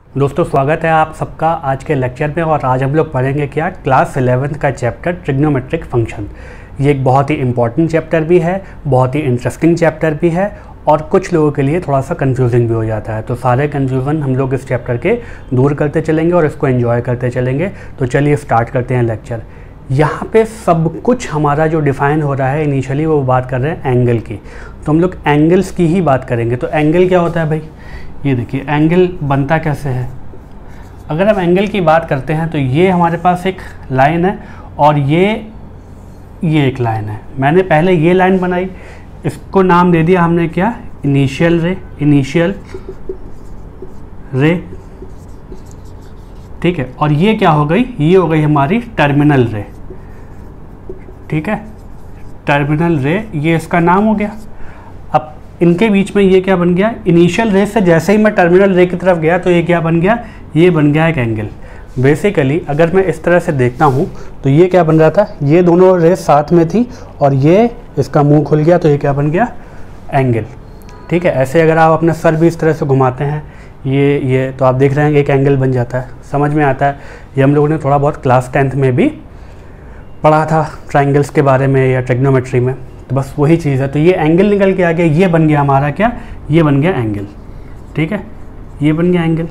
दोस्तों स्वागत है आप सबका आज के लेक्चर में। और आज हम लोग पढ़ेंगे क्या, क्लास 11th का चैप्टर ट्रिग्नोमेट्रिक फंक्शन। ये एक बहुत ही इंपॉर्टेंट चैप्टर भी है, बहुत ही इंटरेस्टिंग चैप्टर भी है और कुछ लोगों के लिए थोड़ा सा कंफ्यूजिंग भी हो जाता है। तो सारे कंफ्यूजन हम लोग इस चैप्टर के दूर करते चलेंगे और इसको एंजॉय करते चलेंगे। तो चलिए स्टार्ट करते हैं लेक्चर। यहाँ पे सब कुछ हमारा जो डिफ़ाइन हो रहा है इनिशियली वो बात कर रहे हैं एंगल की, तो हम लोग एंगल्स की ही बात करेंगे। तो एंगल क्या होता है भाई, ये देखिए एंगल बनता कैसे है। अगर हम एंगल की बात करते हैं तो ये हमारे पास एक लाइन है और ये एक लाइन है। मैंने पहले ये लाइन बनाई, इसको नाम दे दिया हमने क्या, इनिशियल रे, ठीक है। और ये क्या हो गई, ये हो गई हमारी टर्मिनल रे, ठीक है, टर्मिनल रे, ये इसका नाम हो गया। अब इनके बीच में ये क्या बन गया, इनिशियल रे से जैसे ही मैं टर्मिनल रे की तरफ गया तो ये क्या बन गया, ये बन गया एक एंगल। बेसिकली अगर मैं इस तरह से देखता हूँ तो ये क्या बन रहा था, ये दोनों रेस साथ में थी और ये इसका मुंह खुल गया तो ये क्या बन गया, एंगल, ठीक है। ऐसे अगर आप अपना सर भी इस तरह से घुमाते हैं ये तो आप देख रहे हैं एक एंगल बन जाता है, समझ में आता है। ये हम लोगों ने थोड़ा बहुत क्लास 10th में भी पढ़ा था ट्राइंगल्स के बारे में या ट्रिग्नोमेट्री में, तो बस वही चीज़ है। तो ये एंगल निकल के आ गया, ये बन गया हमारा क्या, ये बन गया एंगल, ठीक है, ये बन गया एंगल।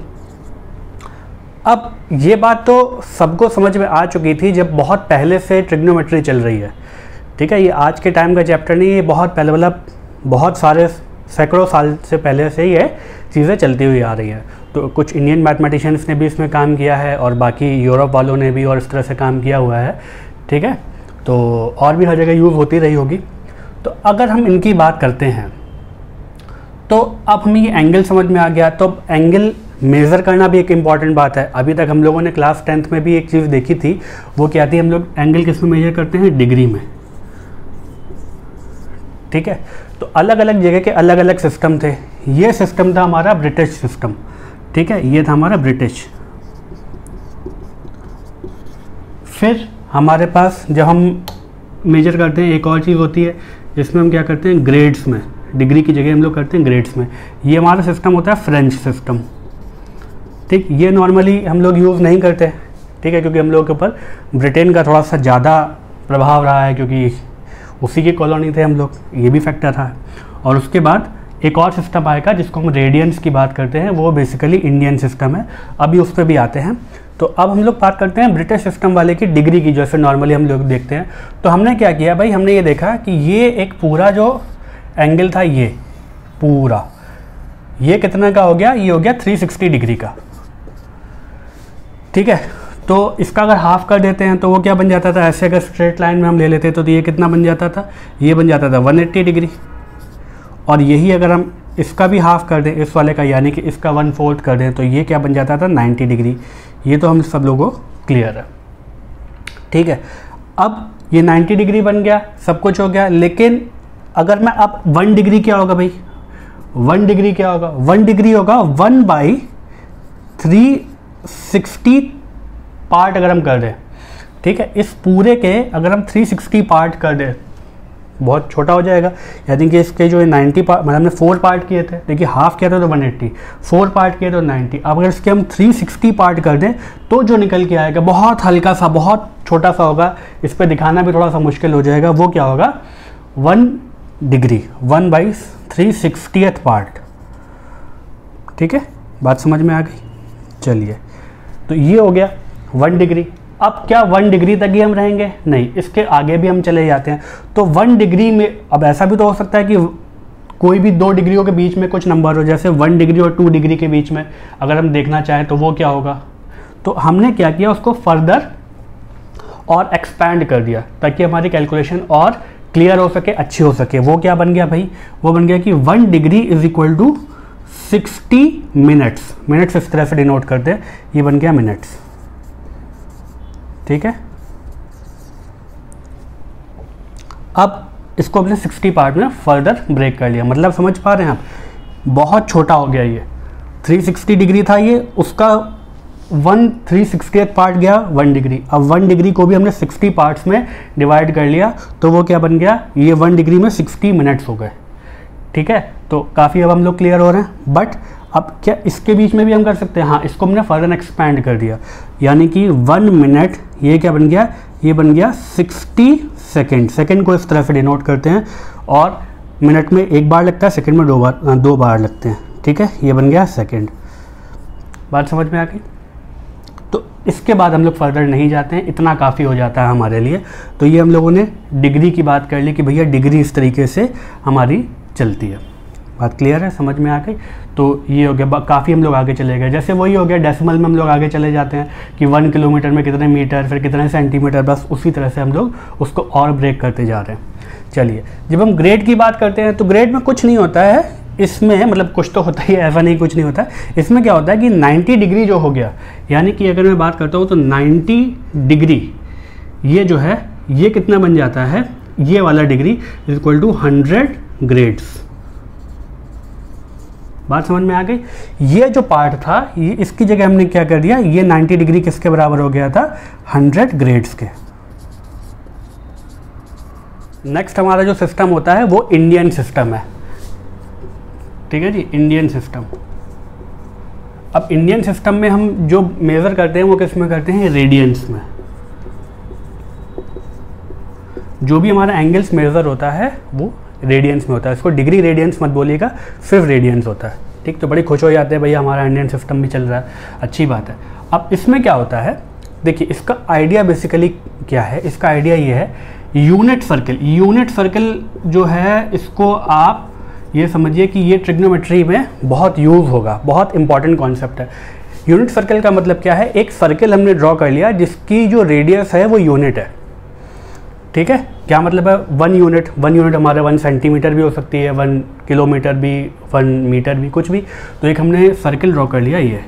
अब ये बात तो सबको समझ में आ चुकी थी जब बहुत पहले से ट्रिग्नोमेट्री चल रही है, ठीक है। ये आज के टाइम का चैप्टर नहीं, ये बहुत पहले, मतलब बहुत सारे सैकड़ों साल से पहले से ये चीज़ें चलती हुई आ रही हैं। तो कुछ इंडियन मैथमेटिशियंस ने भी इसमें काम किया है और बाकी यूरोप वालों ने भी और इस तरह से काम किया हुआ है, ठीक है। तो और भी हर जगह यूज़ होती रही होगी। तो अगर हम इनकी बात करते हैं तो अब हमें ये एंगल समझ में आ गया। तो एंगल मेज़र करना भी एक इम्पॉर्टेंट बात है। अभी तक हम लोगों ने क्लास 10th में भी एक चीज़ देखी थी, वो क्या थी, हम लोग एंगल किस में मेजर करते हैं, डिग्री में, ठीक है। तो अलग अलग जगह के अलग अलग सिस्टम थे। ये सिस्टम था हमारा ब्रिटिश सिस्टम, ठीक है, ये था हमारा ब्रिटिश। फिर हमारे पास जब हम मेजर करते हैं एक और चीज़ होती है जिसमें हम क्या करते हैं, ग्रेड्स में, डिग्री की जगह हम लोग करते हैं ग्रेड्स में। ये हमारा सिस्टम होता है फ्रेंच सिस्टम, ठीक। ये नॉर्मली हम लोग यूज़ नहीं करते, ठीक है, क्योंकि हम लोगों के ऊपर ब्रिटेन का थोड़ा सा ज़्यादा प्रभाव रहा है, क्योंकि उसी की कॉलोनी थे हम लोग, ये भी फैक्टर था। और उसके बाद एक और सिस्टम आएगा जिसको हम रेडियंस की बात करते हैं, वो बेसिकली इंडियन सिस्टम है, अभी उस पर भी आते हैं। तो अब हम लोग बात करते हैं ब्रिटिश सिस्टम वाले की डिग्री की, जैसे नॉर्मली हम लोग देखते हैं। तो हमने क्या किया भाई, हमने ये देखा कि ये एक पूरा जो एंगल था, ये पूरा, ये कितना का हो गया, ये हो गया 360 डिग्री का, ठीक है। तो इसका अगर हाफ कर देते हैं तो वो क्या बन जाता था, ऐसे अगर स्ट्रेट लाइन में हम ले लेते तो ये कितना बन जाता था, ये बन जाता था 180 डिग्री। और यही अगर हम इसका भी हाफ कर दें, इस वाले का, यानी कि इसका 1/4 कर दें, तो ये क्या बन जाता था, 90 डिग्री। ये तो हम सब लोगों को क्लियर है, ठीक है। अब ये 90 डिग्री बन गया, सब कुछ हो गया। लेकिन अगर मैं अब 1 डिग्री क्या होगा भाई, 1 डिग्री क्या होगा, 1 डिग्री होगा 1/360 पार्ट अगर हम कर दें, ठीक है। इस पूरे के अगर हम 360 पार्ट कर दें, बहुत छोटा हो जाएगा, यानी कि इसके जो 90 पार्ट, मतलब हमने 4 पार्ट किए थे, देखिए हाफ किया था तो 180, 4 पार्ट किए तो 90। अब अगर इसके हम 360 पार्ट कर दें तो जो निकल के आएगा बहुत हल्का सा, बहुत छोटा सा होगा, इस पर दिखाना भी थोड़ा सा मुश्किल हो जाएगा। वो क्या होगा, 1 डिग्री, 1/360th पार्ट, ठीक है, बात समझ में आ गई। चलिए, तो ये हो गया 1 डिग्री। अब क्या 1 डिग्री तक ही हम रहेंगे, नहीं, इसके आगे भी हम चले जाते हैं। तो 1 डिग्री में अब ऐसा भी तो हो सकता है कि कोई भी 2 डिग्रियों के बीच में कुछ नंबर हो, जैसे 1 डिग्री और 2 डिग्री के बीच में अगर हम देखना चाहें तो वो क्या होगा। तो हमने क्या किया, उसको फर्दर और एक्सपैंड कर दिया ताकि हमारी कैलकुलेशन और क्लियर हो सके, अच्छी हो सके। वो क्या बन गया भाई, वो बन गया कि 1 degree is equal to 60 minutes. Minutes इस तरह से डिनोट करते हैं, ये बन गया मिनट्स, ठीक है। अब इसको हमने 60 पार्ट में फर्दर ब्रेक कर लिया, मतलब समझ पा रहे हैं आप, बहुत छोटा हो गया ये। 360 डिग्री था ये, उसका 1/360th पार्ट गया 1 डिग्री। अब 1 डिग्री को भी हमने 60 पार्ट्स में डिवाइड कर लिया, तो वो क्या बन गया, ये 1 डिग्री में 60 मिनट्स हो गए, ठीक है। तो काफ़ी अब हम लोग क्लियर हो रहे हैं। बट अब क्या इसके बीच में भी हम कर सकते हैं? हाँ, इसको हमने फर्दर एक्सपैंड कर दिया, यानी कि 1 मिनट ये क्या बन गया, ये बन गया 60 सेकेंड। सेकेंड को इस तरह से डिनोट करते हैं और मिनट में एक बार लगता है, सेकेंड में दो बार लगते हैं। ठीक है, ये बन गया सेकेंड। बात समझ में आ गई? तो इसके बाद हम लोग फर्दर नहीं जाते हैं, इतना काफ़ी हो जाता है हमारे लिए। तो ये हम लोगों ने डिग्री की बात कर ली कि भैया डिग्री इस तरीके से हमारी चलती है। बात क्लियर है, समझ में आ गई? तो ये हो गया, काफ़ी हम लोग आगे चले गए। जैसे वही हो गया, डेसिमल में हम लोग आगे चले जाते हैं कि 1 किलोमीटर में कितने मीटर, फिर कितने सेंटीमीटर, बस उसी तरह से हम लोग उसको और ब्रेक करते जा रहे हैं। चलिए, जब हम ग्रेड की बात करते हैं तो ग्रेड में कुछ नहीं होता है इसमें, मतलब कुछ तो होता ही है, ऐसा नहीं कुछ नहीं होता है। इसमें क्या होता है कि 90 डिग्री जो हो गया, यानी कि अगर मैं बात करता हूँ तो 90 डिग्री ये जो है ये कितना बन जाता है, ये वाला degree is equal to 100 grades. बात समझ में आ गई? ये जो पार्ट था, ये इसकी जगह हमने क्या कर दिया, ये 90 डिग्री किसके बराबर हो गया था, 100 ग्रेड्स के। नेक्स्ट हमारा जो सिस्टम होता है वो इंडियन सिस्टम है। ठीक है जी, इंडियन सिस्टम। अब इंडियन सिस्टम में हम जो मेज़र करते हैं वो किस में करते हैं, रेडियंस में। जो भी हमारा एंगल्स मेज़र होता है वो रेडियंस में होता है। इसको डिग्री रेडियंस मत बोलिएगा, सिर्फ रेडियंस होता है। ठीक, तो बड़े खुश हो जाते हैं भैया हमारा इंडियन सिस्टम भी चल रहा है, अच्छी बात है। अब इसमें क्या होता है, देखिए इसका आइडिया बेसिकली क्या है, इसका आइडिया ये है, यूनिट सर्कल। यूनिट सर्कल जो है इसको आप ये समझिए कि ये ट्रिग्नोमेट्री में बहुत यूज़ होगा, बहुत इंपॉर्टेंट कॉन्सेप्ट है। यूनिट सर्कल का मतलब क्या है, एक सर्कल हमने ड्रॉ कर लिया जिसकी जो रेडियस है वो यूनिट है। ठीक है, क्या मतलब है, 1 यूनिट हमारा 1 सेंटीमीटर भी हो सकती है, 1 किलोमीटर भी, 1 मीटर भी, कुछ भी। तो एक हमने सर्कल ड्रॉ कर लिया ये,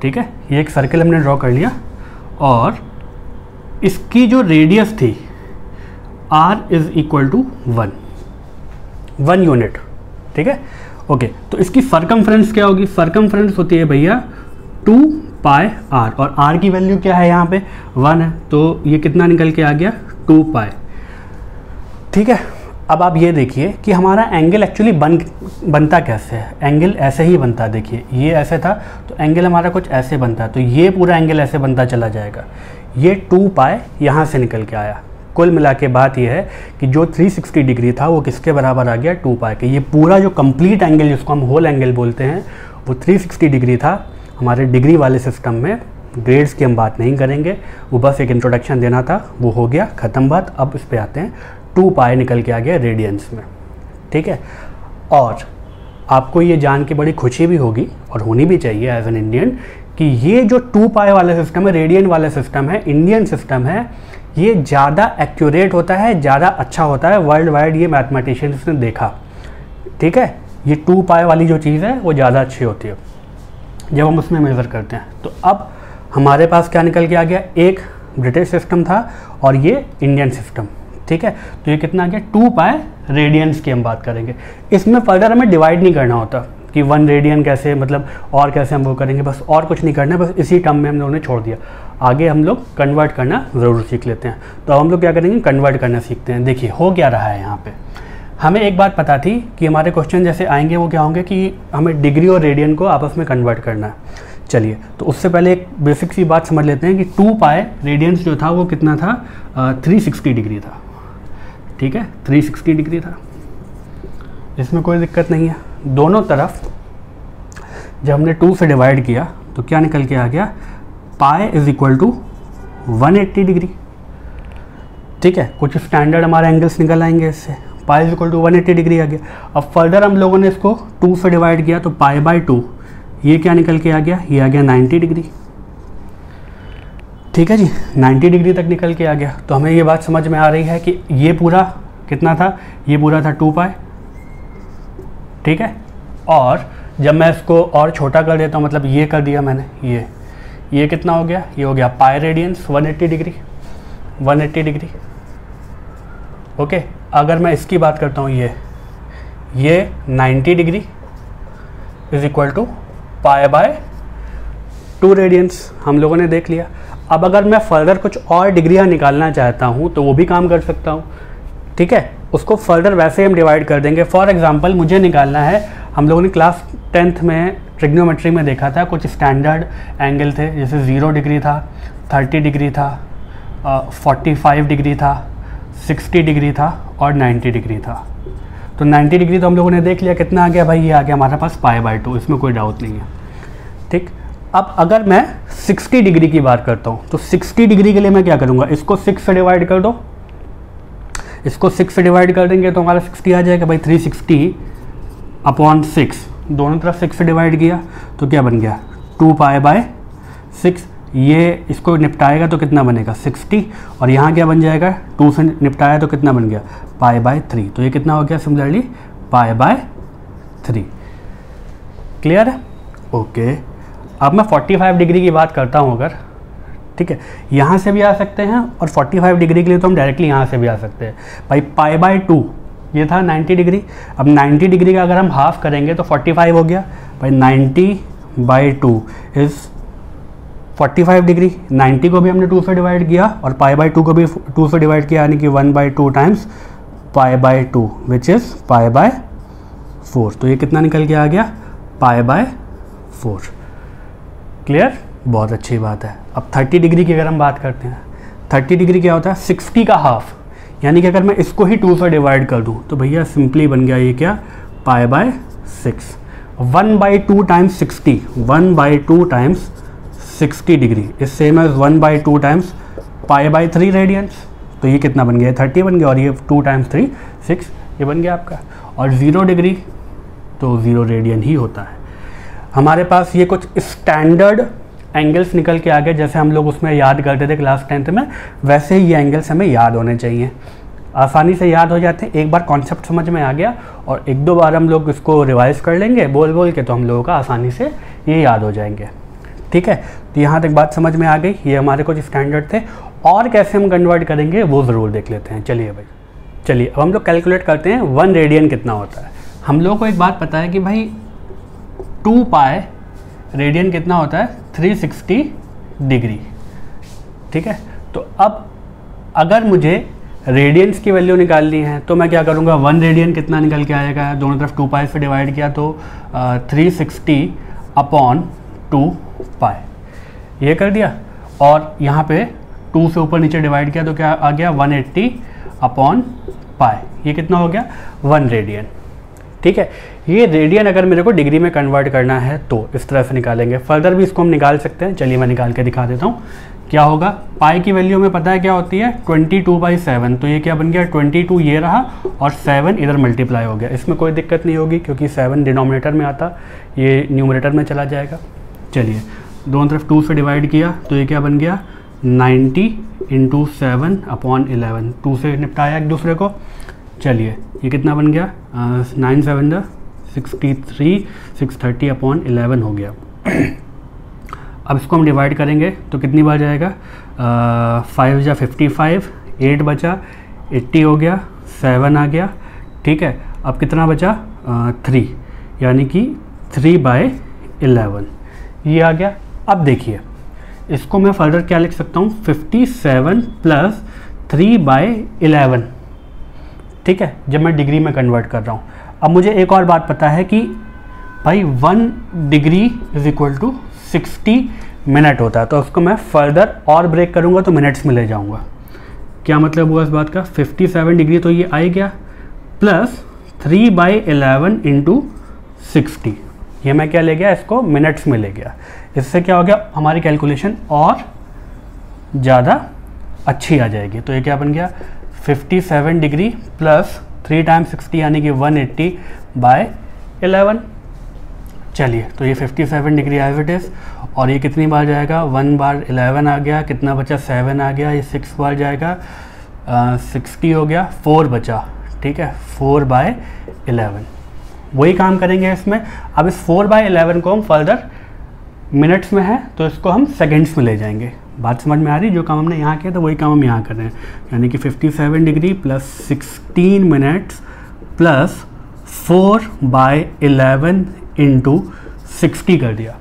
ठीक है, ये एक सर्कल हमने ड्रॉ कर लिया और इसकी जो रेडियस थी r is equal to 1 unit. ठीक है, ओके। तो इसकी सरकमफ्रेंस क्या होगी, सरकमफ्रेंस होती है भैया 2 पाई r, और r की वैल्यू क्या है यहाँ पे 1 है, तो ये कितना निकल के आ गया 2 पाई। ठीक है, अब आप ये देखिए कि हमारा एंगल एक्चुअली बनता कैसे है। एंगल ऐसे ही बनता है, देखिए ये ऐसे था तो एंगल हमारा कुछ ऐसे बनता है, तो ये पूरा एंगल ऐसे बनता चला जाएगा। ये 2 पाई यहाँ से निकल के आया। कुल मिला के बात यह है कि जो 360 डिग्री था वो किसके बराबर आ गया 2 पाई के। ये पूरा जो कंप्लीट एंगल जिसको हम होल एंगल बोलते हैं वो 360 डिग्री था। हमारे डिग्री वाले सिस्टम में ग्रेड्स की हम बात नहीं करेंगे, वो बस एक इंट्रोडक्शन देना था, वो हो गया, ख़त्म बात। अब इस पे आते हैं, 2 पाई निकल के आ गया रेडियंस में। ठीक है, और आपको ये जान के बड़ी खुशी भी होगी और होनी भी चाहिए एज एन इंडियन कि ये जो 2 पाई वाला सिस्टम है, रेडियन वाला सिस्टम है, इंडियन सिस्टम है, ये ज़्यादा एक्यूरेट होता है, ज़्यादा अच्छा होता है। वर्ल्ड वाइड ये मैथमेटिशियंस ने देखा। ठीक है, ये 2 पाई वाली जो चीज़ है वो ज़्यादा अच्छी होती है जब हम उसमें मेज़र करते हैं। तो अब हमारे पास क्या निकल के आ गया, एक ब्रिटिश सिस्टम था और ये इंडियन सिस्टम। ठीक है, तो ये कितना आ गया 2 पाई रेडियंस की हम बात करेंगे। इसमें फर्दर हमें डिवाइड नहीं करना होता कि 1 रेडियन कैसे, मतलब और कैसे हम वो करेंगे, बस और कुछ नहीं करना है, बस इसी टर्म में हम लोगों ने छोड़ दिया। आगे हम लोग कन्वर्ट करना ज़रूर सीख लेते हैं। तो अब हम लोग क्या करेंगे, कन्वर्ट करना सीखते हैं। देखिए हो क्या रहा है यहाँ पे, हमें एक बात पता थी कि हमारे क्वेश्चन जैसे आएंगे वो क्या होंगे कि हमें डिग्री और रेडियन को आपस में कन्वर्ट करना है। चलिए, तो उससे पहले एक बेसिक सी बात समझ लेते हैं कि 2 पाई रेडियंस जो था वो कितना था, 360 डिग्री था। ठीक है, 360 डिग्री था, इसमें कोई दिक्कत नहीं है। दोनों तरफ जब हमने 2 से डिवाइड किया तो क्या निकल के आ गया, pi is equal to 180 degree. ठीक है, कुछ स्टैंडर्ड हमारे एंगल्स निकल आएंगे इससे, pi is equal to 180 degree आ गया। अब फर्दर हम लोगों ने इसको 2 से डिवाइड किया तो पाई बाय 2, ये क्या निकल के आ गया, ये आ गया 90 डिग्री। ठीक है जी, 90 डिग्री तक निकल के आ गया। तो हमें ये बात समझ में आ रही है कि ये पूरा कितना था, ये पूरा था 2 पाई। ठीक है, और जब मैं इसको और छोटा कर देता हूँ, मतलब ये कर दिया मैंने, ये कितना हो गया, ये हो गया pi radians 180 degree, 180 degree. Okay, अगर मैं इसकी बात करता हूँ, ये 90 degree is equal to pi by 2 radians हम लोगों ने देख लिया। अब अगर मैं फर्दर कुछ और डिग्रियाँ निकालना चाहता हूँ तो वो भी काम कर सकता हूँ। ठीक है, उसको फर्दर वैसे हम डिवाइड कर देंगे। फॉर एग्जांपल मुझे निकालना है, हम लोगों ने क्लास 10th में ट्रिग्नोमेट्री में देखा था, कुछ स्टैंडर्ड एंगल थे, जैसे 0 डिग्री था, 30 डिग्री था, 45 डिग्री था, 60 डिग्री था और 90 डिग्री था। तो 90 डिग्री तो हम लोगों ने देख लिया, कितना आ गया भाई, ये आ गया हमारे पास π/2, इसमें कोई डाउट नहीं है। ठीक, अब अगर मैं 60 डिग्री की बात करता हूँ तो 60 डिग्री के लिए मैं क्या करूँगा, इसको 6 से डिवाइड कर दो, इसको 6 से डिवाइड कर देंगे तो हमारा 60 आ जाएगा भाई, 360/6, दोनों तरफ 6 से डिवाइड किया तो क्या बन गया 2π/6। ये इसको निपटाएगा तो कितना बनेगा 60, और यहाँ क्या बन जाएगा 2 से निपटाया तो कितना बन गया π/3, तो ये कितना हो गया सिमिलरली π/3। क्लियर है? ओके, अब मैं 45 डिग्री की बात करता हूँ अगर, ठीक है, यहाँ से भी आ सकते हैं और 45 डिग्री के लिए तो हम डायरेक्टली यहाँ से भी आ सकते हैं भाई। π/2 ये था 90 डिग्री, अब 90 डिग्री का अगर हम हाफ करेंगे तो 45 हो गया भाई, 90/2 इज़ 45 डिग्री। 90 को भी हमने 2 से डिवाइड किया और π/2 को भी 2 से डिवाइड किया, यानी कि 1/2 टाइम्स π/2 विच इज़ π/4। तो ये कितना निकल के आ गया π/4। क्लियर? बहुत अच्छी बात है। अब 30 डिग्री की अगर हम बात करते हैं, 30 डिग्री क्या होता है 60 का हाफ, यानी कि अगर मैं इसको ही 2 से डिवाइड कर दूं तो भैया सिंपली बन गया ये क्या π/6। 1/2 times 60, 1/2 times 60 degree is same as 1/2 times π/3 radians. तो ये कितना बन गया 30 बन गया, और ये 2 टाइम्स 3 6, ये बन गया आपका। और 0 डिग्री तो 0 रेडियन ही होता है। हमारे पास ये कुछ स्टैंडर्ड एंगल्स निकल के आ गए, जैसे हम लोग उसमें याद करते थे क्लास 10th में, वैसे ही ये एंगल्स हमें याद होने चाहिए, आसानी से याद हो जाते हैं। एक बार कॉन्सेप्ट समझ में आ गया और 1-2 बार हम लोग इसको रिवाइज कर लेंगे बोल बोल के, तो हम लोगों का आसानी से ये याद हो जाएंगे। ठीक है, तो यहाँ तक बात समझ में आ गई। ये हमारे कुछ स्टैंडर्ड थे, और कैसे हम कन्वर्ट करेंगे वो ज़रूर देख लेते हैं। चलिए भाई, चलिए अब हम लोग कैलकुलेट करते हैं 1 रेडियन कितना होता है। हम लोगों को एक बात पता है कि भाई 2π रेडियन कितना होता है 360 डिग्री। ठीक है, तो अब अगर मुझे रेडियंस की वैल्यू निकालनी है तो मैं क्या करूँगा, 1 रेडियन कितना निकल के आएगा, दोनों तरफ 2π से डिवाइड किया तो 360/2π ये कर दिया, और यहाँ पे 2 से ऊपर नीचे डिवाइड किया तो क्या आ गया 180/π, ये कितना हो गया 1 रेडियन। ठीक है, ये रेडियन अगर मेरे को डिग्री में कन्वर्ट करना है तो इस तरह से निकालेंगे। फर्दर भी इसको हम निकाल सकते हैं, चलिए मैं निकाल के दिखा देता हूँ क्या होगा। पाई की वैल्यू में पता है क्या होती है 22/7, तो ये क्या बन गया 22 ये रहा और 7 इधर मल्टीप्लाई हो गया। इसमें कोई दिक्कत नहीं होगी क्योंकि 7 डिनोमिनेटर में आता, ये न्यूमरेटर में चला जाएगा। चलिए दोनों तरफ 2 से डिवाइड किया तो ये क्या बन गया 90 × 7/11, 2 से निपटाया एक दूसरे को। चलिए ये कितना बन गया 9 7 63, 630/11 हो गया। अब इसको हम डिवाइड करेंगे तो कितनी बार जाएगा 5 × 55, 8 बचा, 80 हो गया, 7 आ गया। ठीक है, अब कितना बचा 3, यानी कि 3/11 ये आ गया। अब देखिए इसको मैं फर्दर क्या लिख सकता हूँ 57 + 3/11। ठीक है, जब मैं डिग्री में कन्वर्ट कर रहा हूँ। अब मुझे एक और बात पता है कि भाई 1 डिग्री = 60 मिनट होता है, तो उसको मैं फर्दर और ब्रेक करूँगा तो मिनट्स में ले जाऊँगा। क्या मतलब हुआ इस बात का 57 डिग्री तो ये आ ही गया, प्लस 3/11 × 60, ये मैं क्या ले गया इसको मिनट्स में ले गया। इससे क्या हो गया हमारी कैलकुलेशन और ज़्यादा अच्छी आ जाएगी। तो ये क्या बन गया 57 डिग्री प्लस 3 × 60 यानी कि 180/11। चलिए तो ये 57 डिग्री एज इट इज़, और ये कितनी बार जाएगा 1 बार 11 आ गया, कितना बचा 7 आ गया, ये 6 बार जाएगा 60 हो गया, 4 बचा। ठीक है, 4/11 वही काम करेंगे इसमें। अब इस 4/11 को हम फर्दर मिनट्स में है तो इसको हम सेकेंड्स में ले जाएंगे। बात समझ में आ रही? जो काम हमने यहाँ किया था वही काम हम यहाँ कर रहे हैं, यानी कि 57 डिग्री प्लस 16 मिनट्स प्लस 4/11 × 60 कर दिया।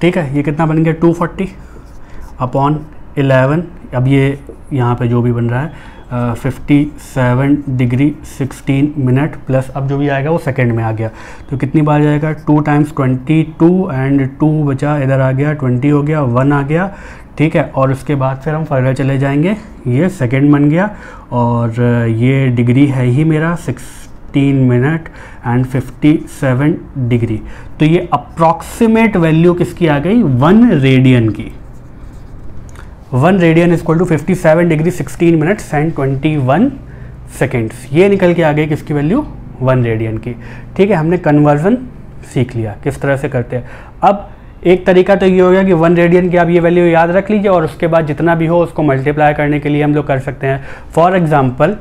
ठीक है, ये कितना बन गया 240/11। अब ये यहाँ पे जो भी बन रहा है 57 डिग्री 16 मिनट प्लस अब जो भी आएगा वो सेकंड में आ गया, तो कितनी बार जाएगा 2 टाइम्स 22 एंड 2 बचा, इधर आ गया 20 हो गया, 1 आ गया, ठीक है। और उसके बाद फिर हम फर्दर चले जाएंगे, ये सेकंड बन गया और ये डिग्री है ही मेरा 16 मिनट एंड 57 डिग्री। तो ये अप्रॉक्सीमेट वैल्यू किसकी आ गई, 1 रेडियन की। 1 radian equal to 57 degree 16 minutes and 21 seconds. ये निकल के आ गई किसकी वैल्यू, 1 रेडियन की, ठीक है। हमने कन्वर्जन सीख लिया किस तरह से करते हैं। अब एक तरीका तो ये हो गया कि 1 रेडियन की आप ये वैल्यू याद रख लीजिए और उसके बाद जितना भी हो उसको मल्टीप्लाई करने के लिए हम लोग कर सकते हैं। फॉर एग्जांपल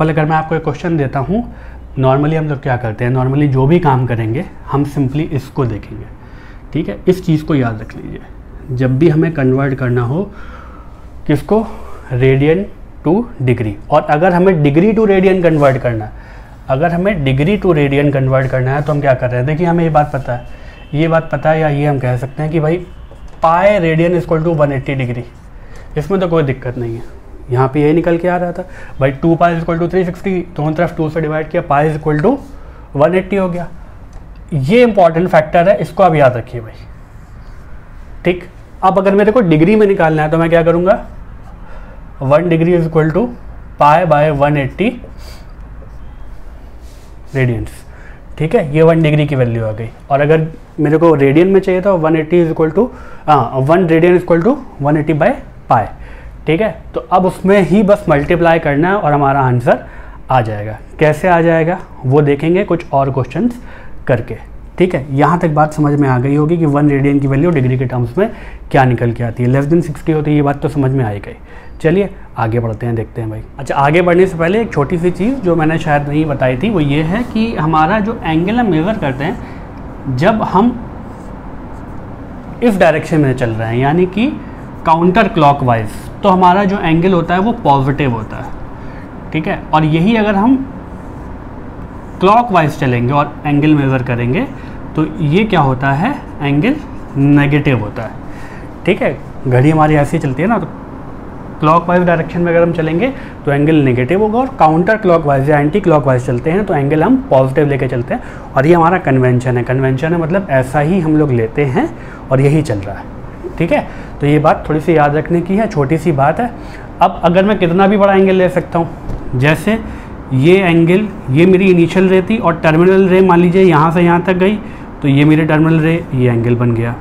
अगर मैं आपको एक क्वेश्चन देता हूँ, नॉर्मली हम लोग क्या करते हैं, नॉर्मली जो भी काम करेंगे हम सिंपली इसको देखेंगे, ठीक है। इस चीज़ को याद रख लीजिए, जब भी हमें कन्वर्ट करना हो किसको, रेडियन टू डिग्री, और अगर हमें डिग्री टू रेडियन कन्वर्ट करना है, तो हम क्या कर रहे हैं, देखिए हमें ये बात पता है, या ये हम कह सकते हैं कि भाई pi radian equal to 180 degree, इसमें तो कोई दिक्कत नहीं है। यहाँ पे यही निकल के आ रहा था भाई 2 पाई इक्वल टू 360, दोनों तरफ 2 से डिवाइड किया, पाई इक्वल टू 180 हो गया। ये इंपॉर्टेंट फैक्टर है, इसको आप याद रखिए भाई, ठीक। अब अगर मेरे को डिग्री में निकालना है तो मैं क्या करूँगा, 1 degree is equal to pi by 180 radians, ठीक है। ये 1 डिग्री की वैल्यू आ गई। और अगर मेरे को रेडियन में चाहिए तो 180 is equal to 1 radian is equal to 180 by pi, ठीक है। तो अब उसमें ही बस मल्टीप्लाई करना है और हमारा आंसर आ जाएगा। कैसे आ जाएगा वो देखेंगे कुछ और क्वेश्चंस करके, ठीक है। यहाँ तक बात समझ में आ गई होगी कि 1 रेडियन की वैल्यू डिग्री के टर्म्स में क्या निकल के आती है। लेस देन 60 होती है, ये बात तो समझ में आई गई। चलिए आगे बढ़ते हैं, देखते हैं भाई। अच्छा, आगे बढ़ने से पहले एक छोटी सी चीज़ जो मैंने शायद नहीं बताई थी, वो ये है कि हमारा जो एंगल हम मेज़र करते हैं, जब हम इस डायरेक्शन में चल रहे हैं यानी कि काउंटर क्लॉकवाइज, तो हमारा जो एंगल होता है वो पॉजिटिव होता है, ठीक है। और यही अगर हम क्लॉकवाइज चलेंगे और एंगल मेज़र करेंगे तो ये क्या होता है, एंगल नेगेटिव होता है, ठीक है। घड़ी हमारी ऐसी चलती है ना, तो क्लॉकवाइज डायरेक्शन में अगर हम चलेंगे तो एंगल नेगेटिव होगा, और काउंटर क्लॉकवाइज या एंटी क्लॉकवाइज चलते हैं तो एंगल हम पॉजिटिव लेके चलते हैं। और ये हमारा कन्वेंशन है, मतलब ऐसा ही हम लोग लेते हैं और यही चल रहा है, ठीक है। तो ये बात थोड़ी सी याद रखने की है, छोटी सी बात है। अब अगर मैं कितना भी बड़ा एंगल ले सकता हूँ, जैसे ये एंगल, ये मेरी इनिशियल रे थी और टर्मिनल रे मान लीजिए यहाँ से यहाँ तक गई, तो ये मेरी टर्मिनल रे, ये एंगल बन गया,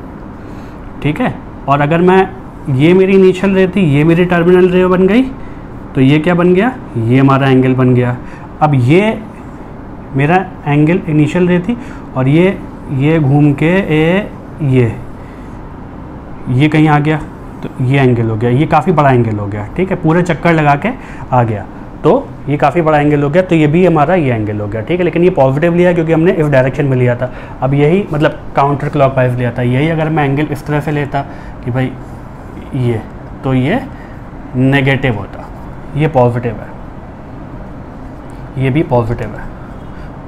ठीक है। और अगर मैं, ये मेरी इनिशियल रे थी, ये मेरी टर्मिनल रे बन गई, तो ये क्या बन गया, ये हमारा एंगल बन गया। अब ये मेरा एंगल इनिशियल रे थी और ये घूम के ये कहीं आ गया, तो ये एंगल हो गया, ये काफ़ी बड़ा एंगल हो गया, ठीक है। पूरे चक्कर लगा के आ गया, तो ये काफ़ी बड़ा एंगल हो गया, तो ये भी हमारा ये एंगल हो गया, ठीक है। लेकिन ये पॉजिटिव लिया क्योंकि हमने इस डायरेक्शन में लिया था। अब यही मतलब काउंटर क्लॉकवाइज लिया था, यही अगर मैं एंगल इस तरह से लेता कि भाई ये, तो ये नेगेटिव होता, ये पॉजिटिव है, ये भी पॉजिटिव है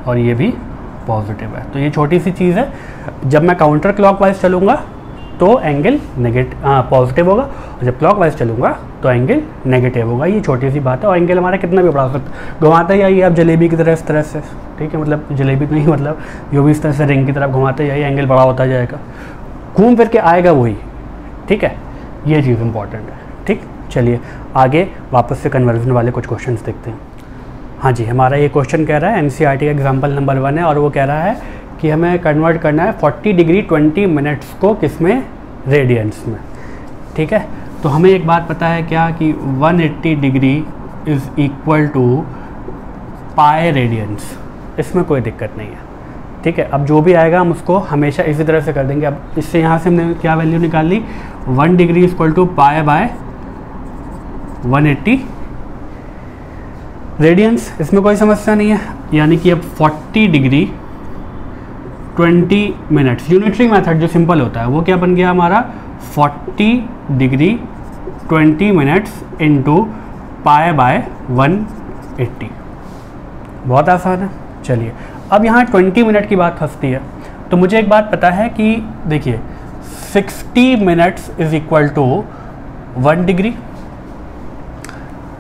और ये भी पॉजिटिव है। तो ये छोटी सी चीज़ है, जब मैं काउंटर क्लॉकवाइज चलूँगा तो एंगल पॉजिटिव होगा, और जब क्लॉकवाइज चलूँगा तो एंगल नेगेटिव होगा। ये छोटी सी बात है। और एंगल हमारा कितना भी बड़ा हो सकता है, घुमाते जाइए आप जलेबी की तरह, इस तरह से, ठीक है। मतलब जलेबी नहीं, मतलब जो भी इस तरह से रिंग की तरफ घुमाते जाइए, एंगल बड़ा होता जाएगा, घूम फिर के आएगा वही, ठीक है। ये चीज़ इंपॉर्टेंट है, ठीक। चलिए आगे वापस से कन्वर्जन वाले कुछ क्वेश्चंस देखते हैं। हाँ जी, हमारा ये क्वेश्चन कह रहा है, एनसीईआरटी का एग्जाम्पल नंबर 1 है, और वो कह रहा है कि हमें कन्वर्ट करना है 40 डिग्री 20 मिनट्स को किसमें, रेडियंस में, ठीक है। तो हमें एक बात पता है क्या, कि 180 degree is equal to pi radians, इसमें कोई दिक्कत नहीं है, ठीक है। अब जो भी आएगा हम उसको हमेशा इसी तरह से कर देंगे। अब इससे यहाँ से हमने क्या वैल्यू निकाल ली, 1 degree equal to pi by 180 radians, इसमें कोई समस्या नहीं है। यानी कि अब 40 डिग्री 20 मिनट्स, यूनिटरी मेथड जो सिंपल होता है वो क्या बन गया हमारा, 40 degree 20 minutes into pi by 180। बहुत आसान है। चलिए अब यहाँ 20 मिनट की बात फंसती है, तो मुझे एक बात पता है कि देखिए 60 minutes is equal to 1 degree,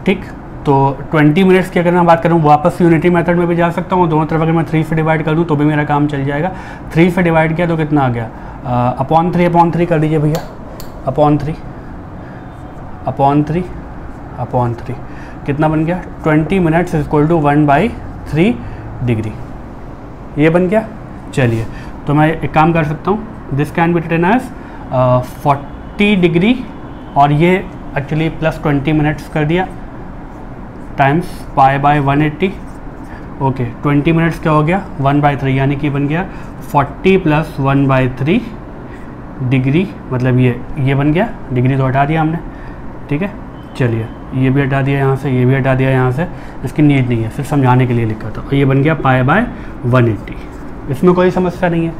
ठीक। तो 20 मिनट्स की अगर मैं बात करूँ, वापस यूनिटी मेथड में भी जा सकता हूँ, दोनों तरफ अगर मैं 3 से डिवाइड कर दूँ तो भी मेरा काम चल जाएगा। 3 से डिवाइड किया तो कितना आ गया, अपॉन 3 कर दीजिए भैया, अपॉन 3 कितना बन गया, 20 minutes is equal to 1/3 degree, ये बन गया। चलिए, तो मैं एक काम कर सकता हूँ, this can be written as 40 degree, और ये एक्चुअली प्लस 20 मिनट्स कर दिया, टाइम्स π/180। ओके, 20 मिनट्स क्या हो गया, 1/3, यानी कि बन गया 40 + 1/3 डिग्री, मतलब ये बन गया, डिग्री तो हटा दिया हमने, ठीक है। चलिए, ये भी हटा दिया यहाँ से, ये भी हटा दिया यहाँ से, इसकी नीड नहीं है, सिर्फ समझाने के लिए लिखा था। ये बन गया π/180, इसमें कोई समस्या नहीं है।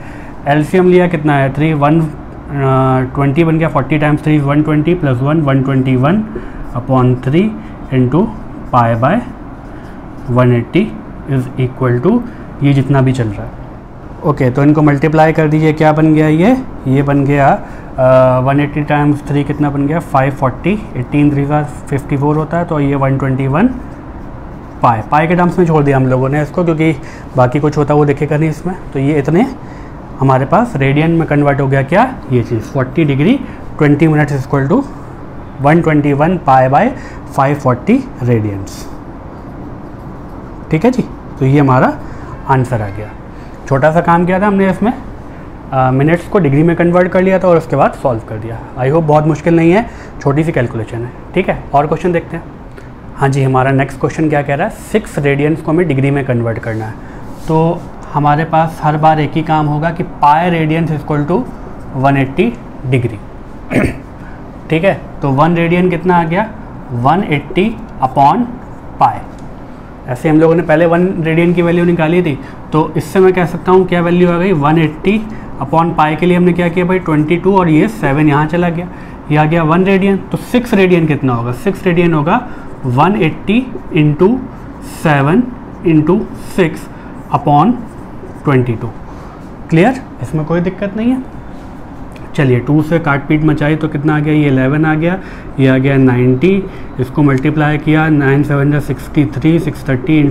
एलसीएम लिया, कितना है 3, 120 बन गया, 40 × 3 120 + 1 121/3 इंटू π/180 इज़ इक्वल टू ये जितना भी चल रहा है। ओके, तो इनको मल्टीप्लाई कर दीजिए, क्या बन गया, ये बन गया 180 × 3 कितना बन गया, 540, 18 3 54 होता है, तो ये 121 पाई के टर्म्स में छोड़ दिया हम लोगों ने इसको, क्योंकि बाकी कुछ होता है वो देखेगा नहीं इसमें। तो ये इतने हमारे पास रेडियन में कन्वर्ट हो गया, क्या ये चीज़ 40 degree 20 minutes is equal to 121 π/540 radians, ठीक है जी। तो ये हमारा आंसर आ गया। छोटा सा काम किया था हमने इसमें, मिनट्स को डिग्री में कन्वर्ट कर लिया था और उसके बाद सॉल्व कर दिया। आई होप बहुत मुश्किल नहीं है, छोटी सी कैलकुलेशन है, ठीक है। और क्वेश्चन देखते हैं। हाँ जी, हमारा नेक्स्ट क्वेश्चन क्या कह रहा है, 6 रेडियंस को हमें डिग्री में कन्वर्ट करना है। तो हमारे पास हर बार एक ही काम होगा कि pi radians is equal to 180 degree, ठीक है। तो 1 रेडियन कितना आ गया, 180/पाई। ऐसे हम लोगों ने पहले 1 रेडियन की वैल्यू निकाली थी, तो इससे मैं कह सकता हूँ क्या वैल्यू आ गई, 180/पाई के लिए हमने क्या किया भाई 22, और ये 7 यहाँ चला गया, ये आ गया 1 रेडियन। तो 6 रेडियन कितना होगा, 6 रेडियन होगा 180 × 7 × 6/22। क्लियर, इसमें कोई दिक्कत नहीं है। चलिए, 2 से काट पीट मचाई तो कितना आ गया, ये 11 आ गया, ये आ गया 90, इसको मल्टीप्लाई किया 9 7 63, 630 ×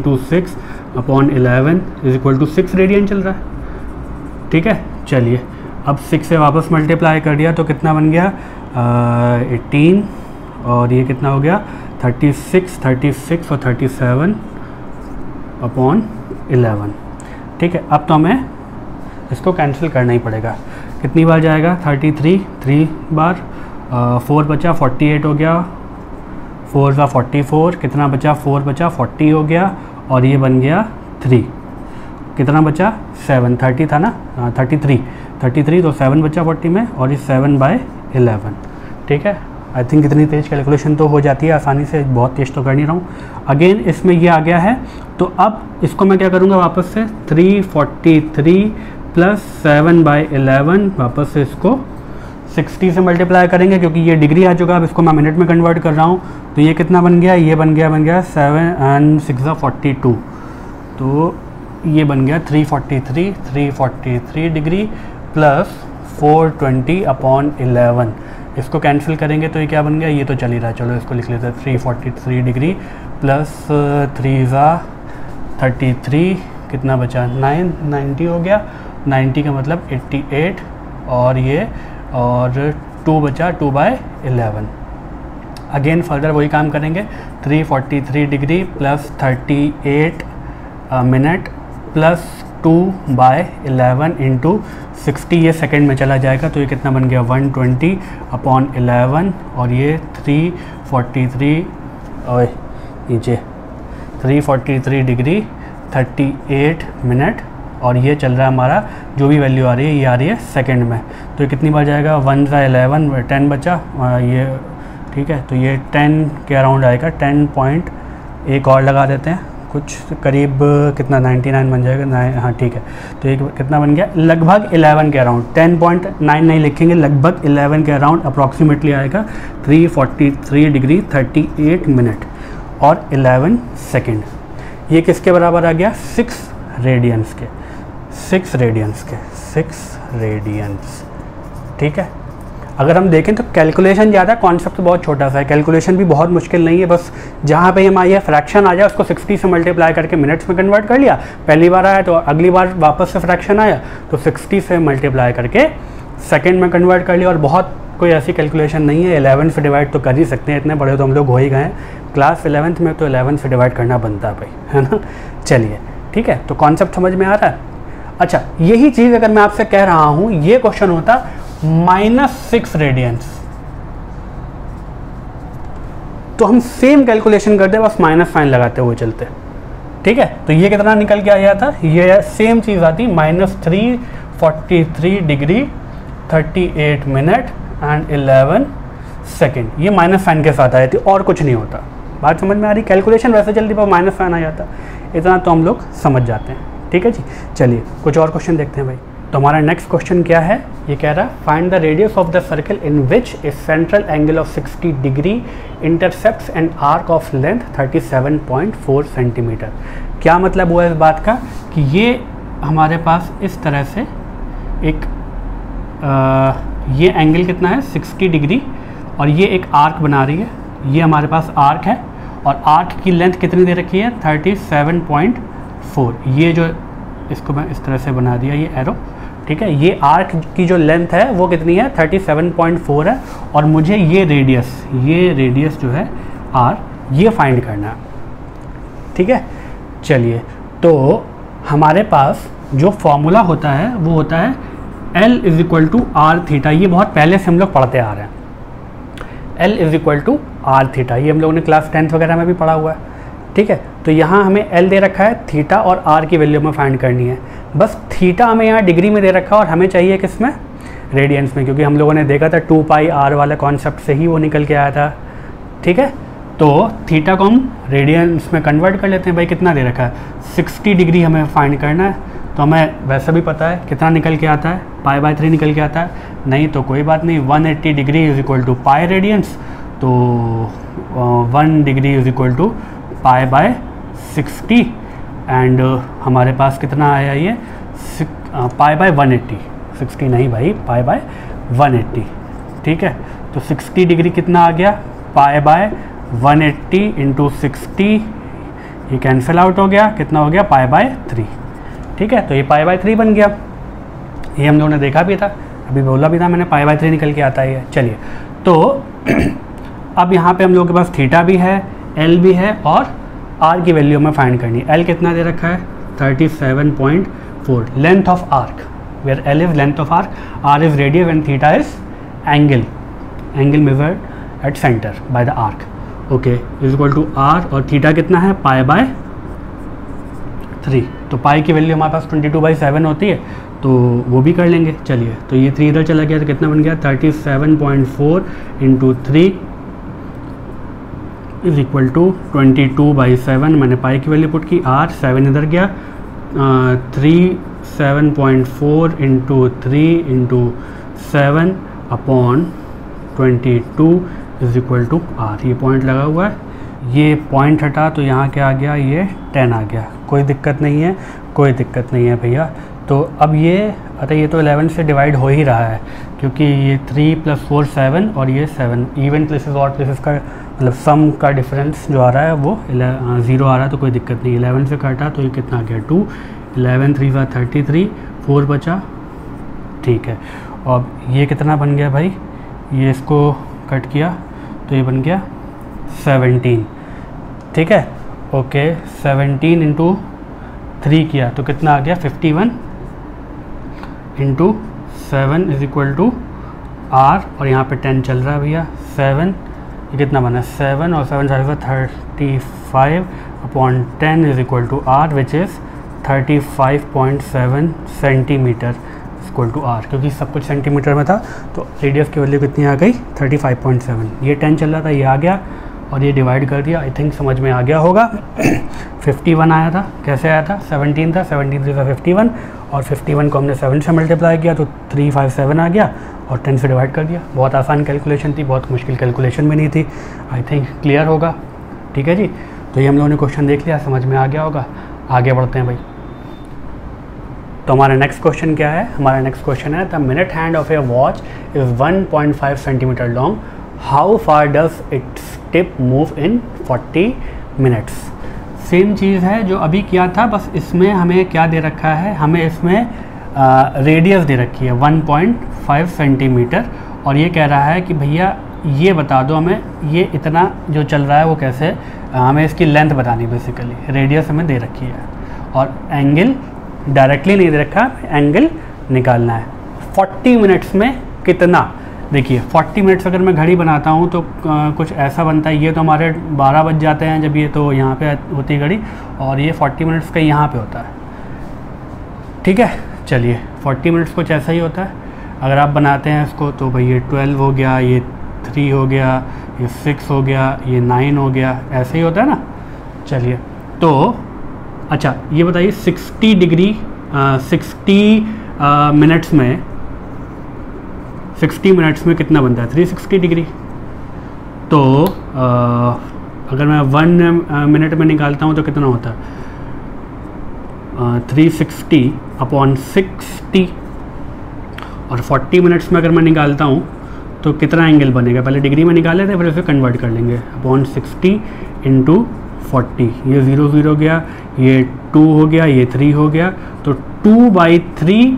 6/11 इज इक्वल टू 6 रेडियन चल रहा है, ठीक है। चलिए, अब 6 से वापस मल्टीप्लाई कर दिया तो कितना बन गया 18, और ये कितना हो गया 36 और 37/11, ठीक है। अब तो हमें इसको कैंसिल करना ही पड़ेगा। कितनी बार जाएगा, 33 3 बार, 4 बचा 48 हो गया, 4 का 44, कितना बचा 4 बचा 40 हो गया, और ये बन गया 3, कितना बचा 7, 30 था ना, 33 तो 7 बचा 40 में, और ये 7/11, ठीक है। आई थिंक इतनी तेज़ कैलकुलेशन तो हो जाती है आसानी से, बहुत तेज़ तो कर नहीं रहा हूँ। अगेन इसमें ये आ गया है, तो अब इसको मैं क्या करूँगा, वापस से 343 + 7/11, वापस से इसको 60 से मल्टीप्लाई करेंगे, क्योंकि ये डिग्री आ चुका है। अब इसको मैं मिनट में कन्वर्ट कर रहा हूँ, तो ये कितना बन गया, ये बन गया 7 × 6 = 42, तो ये बन गया 343 डिग्री + 420/11। इसको कैंसिल करेंगे तो ये क्या बन गया, ये तो चल ही रहा है, चलो इसको लिख लेते हैं, 343 डिग्री + 3 × 33, कितना बचा 9, 90 हो गया, 90 का मतलब 88, और ये और 2 बचा 2/11। अगेन फर्दर वही काम करेंगे, 343 डिग्री + 38 मिनट + 2/11 × 60, ये सेकंड में चला जाएगा, तो ये कितना बन गया 120/11, और ये 343 और नीचे 343 डिग्री 38 मिनट, और ये चल रहा है हमारा, जो भी वैल्यू आ रही है ये आ रही है सेकंड में। तो ये कितनी बार जाएगा, 1 × 11, 10 बचा, ये ठीक है। तो ये 10 के अराउंड आएगा, 10 एक और लगा देते हैं, कुछ करीब कितना 99 बन जाएगा, हाँ ठीक है। तो ये कितना बन गया, लगभग 11 के अराउंड, 10.9 नहीं लिखेंगे, लगभग 11 के अराउंड अप्रॉक्सीमेटली आएगा 343 डिग्री 38 मिनट और 11 सेकेंड। ये किसके बराबर आ गया, 6 रेडियंस के, 6 रेडियंस, ठीक है। अगर हम देखें तो कैलकुलेशन ज़्यादा, कॉन्सेप्ट बहुत छोटा सा है, कैलकुलेशन भी बहुत मुश्किल नहीं है, बस जहाँ पे हमारा ये फ्रैक्शन आ जाए उसको 60 से मल्टीप्लाई करके मिनट्स में कन्वर्ट कर लिया, पहली बार आया तो अगली बार वापस से फ्रैक्शन आया तो 60 से मल्टीप्लाई करके सेकेंड में कन्वर्ट कर लिया। और बहुत कोई ऐसी कैलकुलेशन नहीं है, 11 से डिवाइड तो कर ही सकते हैं, इतने बड़े तो हम लोग हो ही गए हैं, क्लास 11th में तो 11 से डिवाइड करना बनता है भाई, है ना। चलिए ठीक है, तो कॉन्सेप्ट समझ में आ रहा है। अच्छा, यही चीज़ अगर मैं आपसे कह रहा हूँ, ये क्वेश्चन होता -6 रेडियंस, तो हम सेम कैलकुलेशन करते बस माइनस साइन लगाते हुए चलते, ठीक है। तो ये कितना निकल के आया था, ये सेम चीज़ आती -343 डिग्री 38 मिनट एंड 11 सेकेंड, ये माइनस साइन के साथ आई थी और कुछ नहीं होता। बात समझ में आ रही, कैलकुलेशन वैसे जल्दी पर माइनस साइन आ जाता, इतना तो हम लोग समझ जाते हैं, ठीक है जी। चलिए कुछ और क्वेश्चन देखते हैं भाई। तो हमारा नेक्स्ट क्वेश्चन क्या है, ये कह रहा है find the radius of the circle in which A central angle of 60 degree intercepts an arc of length 37.4 centimetre. क्या मतलब हुआ इस बात का कि ये हमारे पास इस तरह से एक ये एंगल कितना है 60 डिग्री और ये एक आर्क बना रही है, ये हमारे पास आर्क है और आर्क की लेंथ कितनी दे रखी है 37.4। ये जो इसको मैं इस तरह से बना दिया ये एरो, ठीक है। ये आर्क की जो लेंथ है वो कितनी है 37.4 है और मुझे ये रेडियस जो है आर ये फाइंड करना है, ठीक है। चलिए, तो हमारे पास जो फॉर्मूला होता है वो होता है L = r थीटा, ये बहुत पहले से हम लोग पढ़ते आ रहे हैं। L = r थीटा, ये हम लोगों ने क्लास 10th वगैरह में भी पढ़ा हुआ है, ठीक है। तो यहाँ हमें L दे रखा है, थीटा और r की वैल्यू में फाइंड करनी है। बस थीटा हमें यहाँ डिग्री में दे रखा है और हमें चाहिए किस में, रेडियंस में, क्योंकि हम लोगों ने देखा था 2πr वाला कॉन्सेप्ट से ही वो निकल के आया था, ठीक है। तो थीटा को हम रेडियंस में कन्वर्ट कर लेते हैं। भाई कितना दे रखा है 60 डिग्री हमें फाइंड करना है, तो हमें वैसे भी पता है कितना निकल के आता है, π/3 निकल के आता है। नहीं तो कोई बात नहीं, 180 डिग्री = पाई रेडियंस, तो 1 डिग्री = π/60 एंड हमारे पास कितना आया ये π/180, 60 नहीं भाई π/180, ठीक है। तो 60 डिग्री कितना आ गया π/180 × 60, ये कैंसिल आउट हो गया, कितना हो गया π/3, ठीक है। तो ये π/3 बन गया, ये हम लोगों ने देखा भी था, अभी बोला भी था मैंने, π/3 निकल के आता है ये। चलिए, तो अब यहाँ पे हम लोगों के पास थीटा भी है, L भी है और R की वैल्यू में फाइंड करनी है। L कितना दे रखा है 37.4, length of arc, where L is length of arc, R is radius and theta is angle measured at centre by the arc, okay, = R और थीटा कितना है π/3। तो पाई की वैल्यू हमारे पास 22/7 होती है, तो वो भी कर लेंगे। चलिए, तो ये 3 इधर चला गया तो कितना बन गया 37.4 × 3 = 22/7। मैंने पाई की वैल्यू पुट की, R 7 इधर गया, 7.4 × 3 × 7/22 = R। ये पॉइंट लगा हुआ है, ये पॉइंट हटा तो यहाँ क्या आ गया, ये 10 आ गया। कोई दिक्कत नहीं है, कोई दिक्कत नहीं है भैया। तो अब ये ये तो 11 से डिवाइड हो ही रहा है, क्योंकि ये 3 + 4 7 और ये 7 इवन प्लेसेस और प्लेसेस का मतलब सम का डिफरेंस जो आ रहा है वो 0 आ रहा है, तो कोई दिक्कत नहीं। 11 से काटा तो ये कितना आ गया 2, 11 3 × 33, 4 बचा, ठीक है। और ये कितना बन गया भाई, ये इसको कट किया तो ये बन गया 17, ठीक है, ओके। 17 × 3 किया तो कितना आ गया 51 × 7 = R, और यहाँ पे 10 चल रहा है भैया, 7, ये कितना बना 7 और 7 35/10 = R, which is 35.7 centimetre = R, क्योंकि सब कुछ सेंटीमीटर में था तो रेडियस की वैल्यू कितनी आ गई 35.7। ये 10 चल रहा था, ये आ गया और ये डिवाइड कर दिया, आई थिंक समझ में आ गया होगा। 51 आया था, कैसे आया था 17 था, 17 3 51 और 51 को हमने 7 से मल्टीप्लाई किया तो 357 आ गया और 10 से डिवाइड कर दिया। बहुत आसान कैलकुलेशन थी, बहुत मुश्किल कैलकुलेशन भी नहीं थी, आई थिंक क्लियर होगा, ठीक है जी। तो ये हम लोगों ने क्वेश्चन देख लिया, समझ में आ गया होगा। आगे बढ़ते हैं भाई। तो हमारा नेक्स्ट क्वेश्चन क्या है? हमारा नेक्स्ट क्वेश्चन है the minute hand of a watch is 1.5 centimetre long, how far does its tip move in 40 minutes. Same चीज़ है जो अभी किया था, बस इसमें हमें क्या दे रखा है, हमें इसमें रेडियस दे रखी है 1.5 सेंटीमीटर, और ये कह रहा है कि भैया ये बता दो हमें ये इतना जो चल रहा है वो कैसे, हमें इसकी लेंथ बतानी बेसिकली, रेडियस हमें दे रखी है और एंगल डायरेक्टली नहीं दे रखा, एंगल निकालना है। 40 मिनट्स में कितना, देखिए 40 मिनट्स अगर मैं घड़ी बनाता हूँ तो कुछ ऐसा बनता है, ये तो हमारे 12 बज जाते हैं जब ये तो यहाँ पे होती है घड़ी, और ये 40 मिनट्स का यहाँ पे होता है। ठीक है, चलिए 40 मिनट्स कुछ ऐसा ही होता है। अगर आप बनाते हैं इसको तो भाई ये 12 हो गया, ये 3 हो गया, ये 6 हो गया, ये 9 हो गया, ऐसे ही होता है ना। चलिए तो अच्छा ये बताइए 60 डिग्री 60 मिनट्स में 60 मिनट्स में कितना बनता है? 360 डिग्री। तो अगर मैं 1 मिनट में निकालता हूँ तो कितना होता है? 360 अपॉन 60, और 40 मिनट्स में अगर मैं निकालता हूँ तो कितना एंगल बनेगा? पहले डिग्री में निकाले थे, फिर उसे कन्वर्ट कर लेंगे। अपॉन 60 इंटू 40, ये 0 0 गया, ये 2 हो गया, ये 3 हो गया, तो 2/3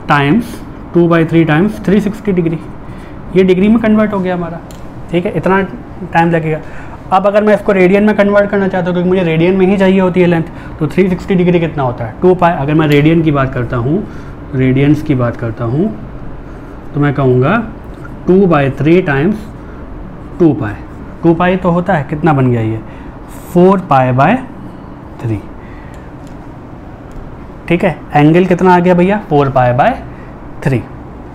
टाइम्स 360 डिग्री, ये डिग्री में कन्वर्ट हो गया हमारा। ठीक है, इतना टाइम लगेगा। अब अगर मैं इसको रेडियन में कन्वर्ट करना चाहता हूँ, क्योंकि मुझे रेडियन में ही चाहिए होती है लेंथ, तो 360 डिग्री कितना होता है? 2 पाई। अगर मैं रेडियन की बात करता हूँ, रेडियंस की बात करता हूँ, तो मैं कहूँगा 2/3 टाइम्स 2 पाई। 2 पाई तो होता है, कितना बन गया ये? 4 पाई/3। ठीक है, एंगल कितना आ गया भैया? 4 पाई/3।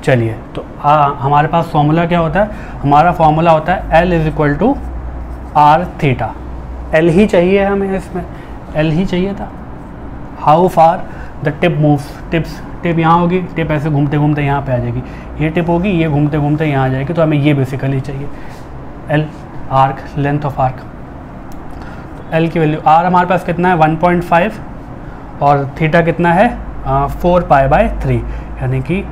चलिए तो हमारे पास फॉर्मूला क्या होता है? हमारा फॉर्मूला होता है L = R थीटा। L ही चाहिए हमें, इसमें L ही चाहिए था। How far the tip moves, tip यहाँ होगी, टिप ऐसे घूमते घूमते यहाँ पे आ जाएगी, ये टिप होगी, ये घूमते घूमते यहाँ आ जाएगी, तो हमें ये बेसिकली चाहिए L, arc, length of arc. तो L की वैल्यू, R हमारे पास कितना है? 1.5, और थीटा कितना है? 4 पाई/3, यानी कि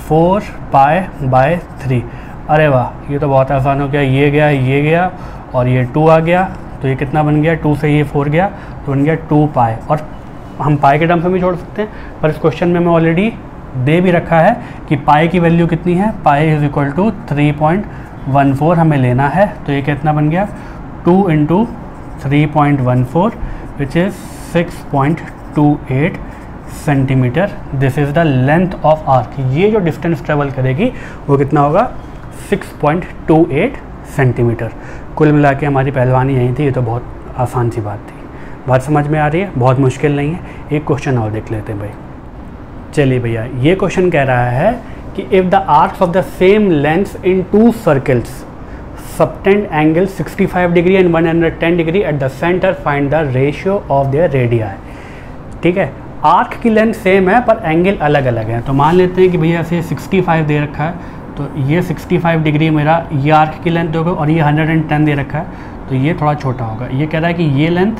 4 पाई/3। अरे वाह, ये तो बहुत आसान हो गया, ये गया, ये गया, और ये 2 आ गया, तो ये कितना बन गया? 2 से ये 4 गया, तो बन गया 2 पाई। और हम पाई के टर्म से भी जोड़ सकते हैं, पर इस क्वेश्चन में मैं ऑलरेडी दे भी रखा है कि पाई की वैल्यू कितनी है? पाई = 3.14 हमें लेना है, तो ये कितना बन गया? 2 × 3.14 which is 6.28 centimetre. This is the length of arc. ये जो डिस्टेंस ट्रेवल करेगी वो कितना होगा? 6.28 सेंटीमीटर। कुल मिला के हमारी पहलवानी यही थी। ये तो बहुत आसान सी बात थी, बात समझ में आ रही है, बहुत मुश्किल नहीं है। एक क्वेश्चन और देख लेते हैं भाई। चलिए भैया, ये क्वेश्चन कह रहा है कि if the arcs of the same length in 2 circles subtend angle 65 degree and 110 degree at the centre, find the ratio of their radii. ठीक है, आर्क की लेंथ सेम है पर एंगल अलग अलग है। तो मान लेते हैं कि भैया ऐसे 65 दे रखा है, तो ये 65 डिग्री मेरा ये आर्क की लेंथ होगा, और ये 110 दे रखा है, तो ये थोड़ा छोटा होगा। ये कह रहा है कि ये लेंथ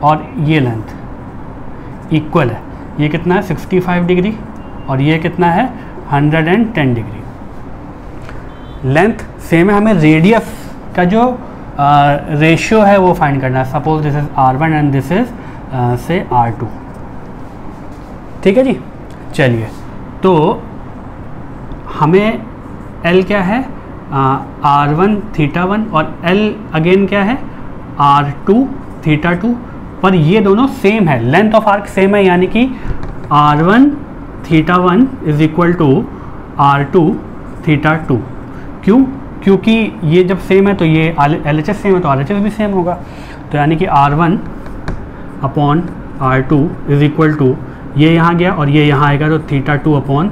और ये लेंथ इक्वल है। ये कितना है? 65 डिग्री, और ये कितना है? 110 डिग्री। लेंथ सेम है, हमें रेडियस का जो रेशियो है वो फाइंड करना है। Suppose this is R1 and this is से R2। ठीक है जी, चलिए तो हमें L क्या है? R1 θ1, और L अगेन क्या है? R2 θ2। पर ये दोनों सेम है, लेंथ ऑफ आर्क सेम है, यानी कि R1 θ1 = R2 θ2। क्यों? क्योंकि ये जब सेम है तो ये LHS सेम है तो RHS भी सेम होगा। तो यानी कि R1 अपॉन R2 = ये यहाँ गया और ये यहाँ आएगा, तो θ2 अपॉन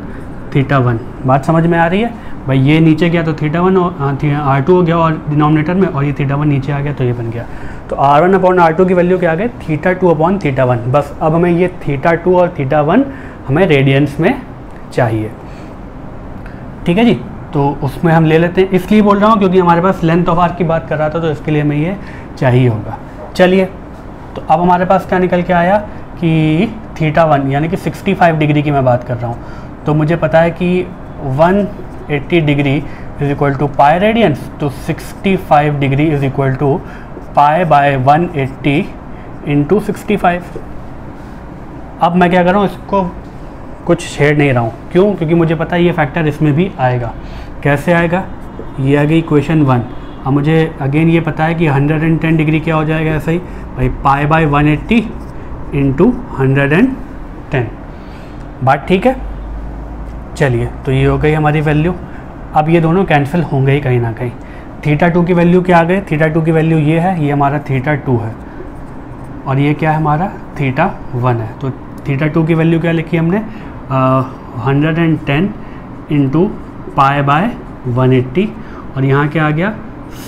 θ1। बात समझ में आ रही है भाई? ये नीचे गया तो θ1 और R2 हो गया और डिनोमिनेटर में, और ये θ1 नीचे आ गया तो ये बन गया। तो R1 अपॉन R2 की वैल्यू क्या आ गई? θ2 अपॉन θ1। बस अब हमें ये θ2 और θ1 हमें रेडियंस में चाहिए। ठीक है जी, तो उसमें हम ले लेते हैं। इसलिए बोल रहा हूँ क्योंकि हमारे पास लेंथ ऑफ आर्क की बात कर रहा था, तो इसके लिए हमें ये चाहिए होगा। चलिए तो अब हमारे पास क्या निकल के आया कि θ1 यानी कि 65 डिग्री की मैं बात कर रहा हूँ, तो मुझे पता है कि 180 degree is equal to pi radians, तो 65 degree is equal to pi by 180 into 65। अब मैं क्या कर रहा हूँ, इसको कुछ छेड़ नहीं रहा हूँ, क्यों? क्योंकि मुझे पता है ये फैक्टर इसमें भी आएगा। कैसे आएगा? ये आ गई इक्वेशन 1। अब मुझे अगेन ये पता है कि 110 डिग्री क्या हो जाएगा, ऐसा ही भाई पाई बाय 180 इंटू 110। बात ठीक है? चलिए, तो ये हो गई हमारी वैल्यू। अब ये दोनों कैंसिल होंगे ही कहीं ना कहीं। θ2 की वैल्यू क्या आ गई? θ2 की वैल्यू ये है, ये हमारा θ2 है, और ये क्या है हमारा θ1 है। तो θ2 की वैल्यू क्या लिखी हमने? 110 इंटू पाई बाय 180, और यहाँ क्या आ गया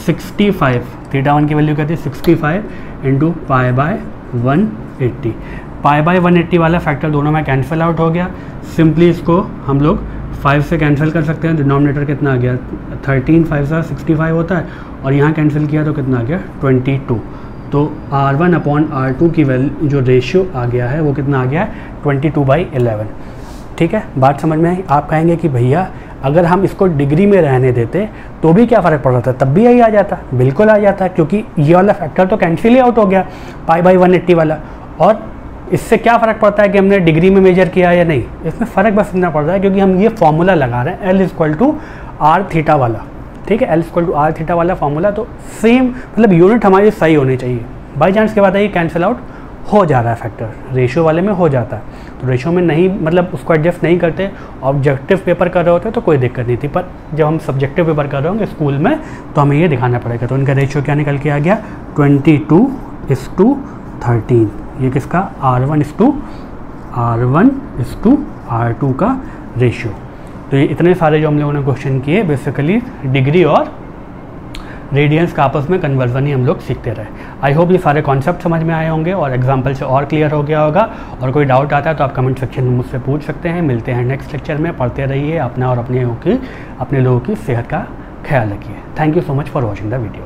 65। θ1 की वैल्यू क्या थी? 65 into pi by 180। Pi by 180 वाला फैक्टर दोनों में कैंसिल आउट हो गया। सिंपली इसको हम लोग 5 से कैंसिल कर सकते हैं। डिनोमिनेटर कितना आ गया? 13, 5 से 65 होता है, और यहाँ कैंसिल किया तो कितना आ गया? 22। तो R1 अपॉन R2 की वैल्यू जो रेशियो आ गया है वो कितना आ गया है? 22/11। ठीक है, बात समझ में आई? आप कहेंगे कि भैया अगर हम इसको डिग्री में रहने देते तो भी क्या फ़र्क पड़ जाता, तब भी यही आ जाता। बिल्कुल आ जाता है, क्योंकि ये वाला फैक्टर तो कैंसिल ही आउट हो गया, पाई बाई 180 वाला। और इससे क्या फ़र्क पड़ता है कि हमने डिग्री में मेजर किया या नहीं? इसमें फ़र्क बस इतना पड़ रहा है क्योंकि हम ये फॉर्मूला लगा रहे हैं L equal to R theta वाला। ठीक है, L equal to R theta वाला फॉर्मूला, तो सेम मतलब यूनिट हमारी सही होनी चाहिए। बाई चांस के बाद ये कैंसिल आउट हो जा रहा है फैक्टर, रेशियो वाले में हो जाता है, तो रेशियो में नहीं, मतलब उसको एडजस्ट नहीं करते। ऑब्जेक्टिव पेपर कर रहे होते तो कोई दिक्कत नहीं थी, पर जब हम सब्जेक्टिव पेपर कर रहे होंगे स्कूल में तो हमें ये दिखाना पड़ेगा। तो इनका रेशियो क्या निकल के आ गया? 22:13। ये किसका? R1:R2 का रेशियो। तो ये इतने सारे जो हम लोगों ने क्वेश्चन किए बेसिकली डिग्री और रेडियंस का आपस में कन्वर्जन ही हम लोग सीखते रहे। आई होप ये सारे कॉन्सेप्ट समझ में आए होंगे और एग्जाम्पल से और क्लियर हो गया होगा। और कोई डाउट आता है तो आप कमेंट सेक्शन में मुझसे पूछ सकते हैं। मिलते हैं नेक्स्ट लेक्चर में। पढ़ते रहिए, अपना और अपने लोगों की सेहत का ख्याल रखिए। Thank you so much for watching the video.